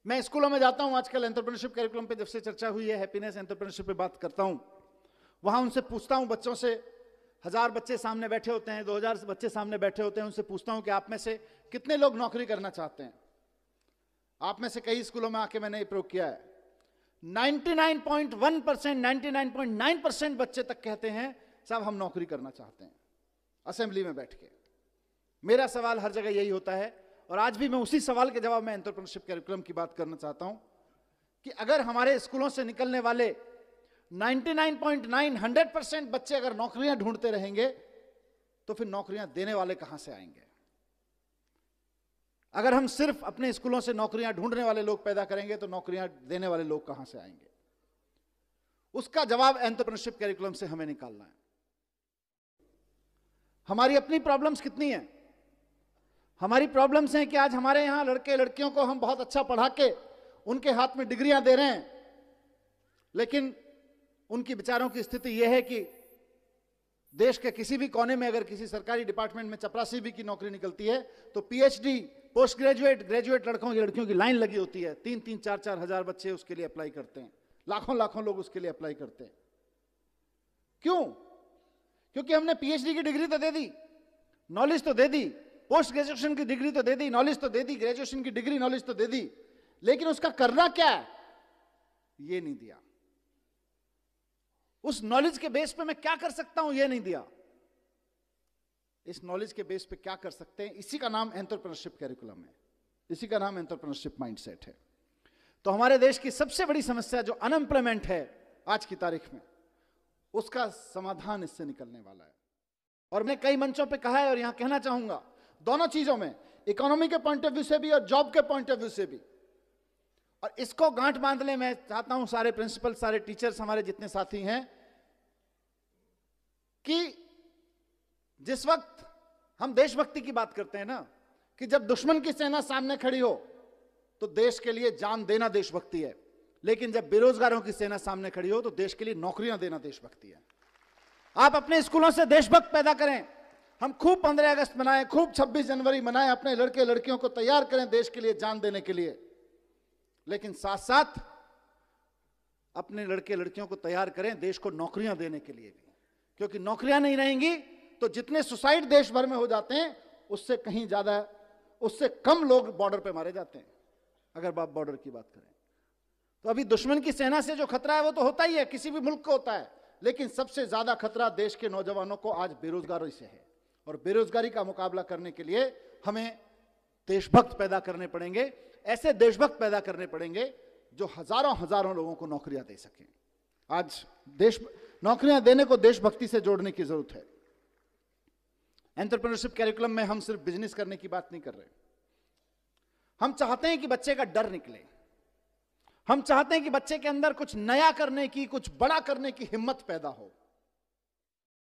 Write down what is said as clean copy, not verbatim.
मैं स्कूलों में जाता हूं, आजकल एंटरप्रेन्योरशिप कैरिकुलम पे जब से चर्चा हुई है, हैप्पीनेस एंटरप्रेन्योरशिप पे बात करता हूं, वहां उनसे पूछता हूं, बच्चों से, 1000 बच्चे सामने बैठे होते हैं, 2000 बच्चे सामने बैठे होते हैं, उनसे पूछता हूं कि आप में से कितने लोग नौकरी करना चाहते हैं। आप में से कई स्कूलों में आके मैंने ये प्रयोग किया है, 99.1%, 99.9% बच्चे तक कहते हैं साहब हम नौकरी करना चाहते हैं, असेंबली में बैठ के। मेरा सवाल हर जगह यही होता है, और आज भी मैं उसी सवाल के जवाब में एंटरप्रेन्योरशिप कैरिकुलम की बात करना चाहता हूं कि अगर हमारे स्कूलों से निकलने वाले 99.9, 100% बच्चे अगर नौकरियां ढूंढते रहेंगे तो फिर नौकरियां देने वाले कहां से आएंगे? अगर हम सिर्फ अपने स्कूलों से नौकरियां ढूंढने वाले लोग पैदा करेंगे तो नौकरियां देने वाले लोग कहां से आएंगे? उसका जवाब एंटरप्रेन्योरशिप कैरिकुलम से हमें निकालना है। हमारी अपनी प्रॉब्लम्स कितनी हैं? हमारी प्रॉब्लम्स हैं कि आज हमारे यहां लड़के लड़कियों को हम बहुत अच्छा पढ़ा के उनके हाथ में डिग्रियां दे रहे हैं, लेकिन उनकी बेचारों की स्थिति यह है कि देश के किसी भी कोने में अगर किसी सरकारी डिपार्टमेंट में चपरासी भी की नौकरी निकलती है तो पीएचडी, पोस्ट ग्रेजुएट, ग्रेजुएट लड़कों की लड़कियों की लाइन लगी होती है। 3-3, 4-4 हजार बच्चे उसके लिए अप्लाई करते हैं, लाखों लाखों लोग उसके लिए अप्लाई करते हैं। क्यों? क्योंकि हमने पीएचडी की डिग्री तो दे दी, नॉलेज तो दे दी, पोस्ट ग्रेजुएशन की डिग्री तो दे दी, नॉलेज तो दे दी, ग्रेजुएशन की डिग्री नॉलेज तो दे दी, लेकिन उसका करना क्या है ये नहीं दिया। उस नॉलेज के बेस पे मैं क्या कर सकता हूं ये नहीं दिया। इस नॉलेज के बेस पे क्या कर सकते हैं, इसी का नाम एंटरप्रेन्योरशिप कैरिकुलम है, इसी का नाम एंटरप्रेन्योरशिप माइंडसेट है। तो हमारे देश की सबसे बड़ी समस्या जो अनएम्प्लॉयमेंट है आज की तारीख में, उसका समाधान इससे निकलने वाला है। और मैं कई मंचों पे कहा है और यहां कहना चाहूंगा, दोनों चीजों में, इकोनॉमी के पॉइंट ऑफ व्यू से भी और जॉब के पॉइंट ऑफ व्यू से भी। और इसको गांठ बांधने मैं चाहता हूं सारे प्रिंसिपल, सारे टीचर्स, हमारे जितने साथी हैं, कि जिस वक्त हम देशभक्ति की बात करते हैं ना, कि जब दुश्मन की सेना सामने खड़ी हो तो देश के लिए जान देना देशभक्ति है, लेकिन जब बेरोजगारों की सेना सामने खड़ी हो तो देश के लिए नौकरियां देना देशभक्ति है। आप अपने स्कूलों से देशभक्त पैदा करें, हम खूब 15 अगस्त मनाएं, खूब 26 जनवरी मनाएं, अपने लड़के लड़कियों को तैयार करें देश के लिए जान देने के लिए, लेकिन साथ साथ अपने लड़के लड़कियों को तैयार करें देश को नौकरियां देने के लिए भी। क्योंकि नौकरियां नहीं रहेंगी तो जितने सुसाइड देश भर में हो जाते हैं उससे कहीं ज्यादा, उससे कम लोग बॉर्डर पे मारे जाते हैं, अगर आप बॉर्डर की बात करें तो। अभी दुश्मन की सेना से जो खतरा है वो तो होता ही है, किसी भी मुल्क को होता है, लेकिन सबसे ज्यादा खतरा देश के नौजवानों को आज बेरोजगारी से है। और बेरोजगारी का मुकाबला करने के लिए हमें देशभक्त पैदा करने पड़ेंगे, ऐसे देशभक्त पैदा करने पड़ेंगे जो हजारों हजारों लोगों को नौकरियां दे सकें। आज देश नौकरियां देने को देशभक्ति से जोड़ने की जरूरत है। एंटरप्रेन्योरशिप कैरिकुलम में हम सिर्फ बिजनेस करने की बात नहीं कर रहे, हम चाहते हैं कि बच्चे का डर निकले, हम चाहते हैं कि बच्चे के अंदर कुछ नया करने की, कुछ बड़ा करने की हिम्मत पैदा हो।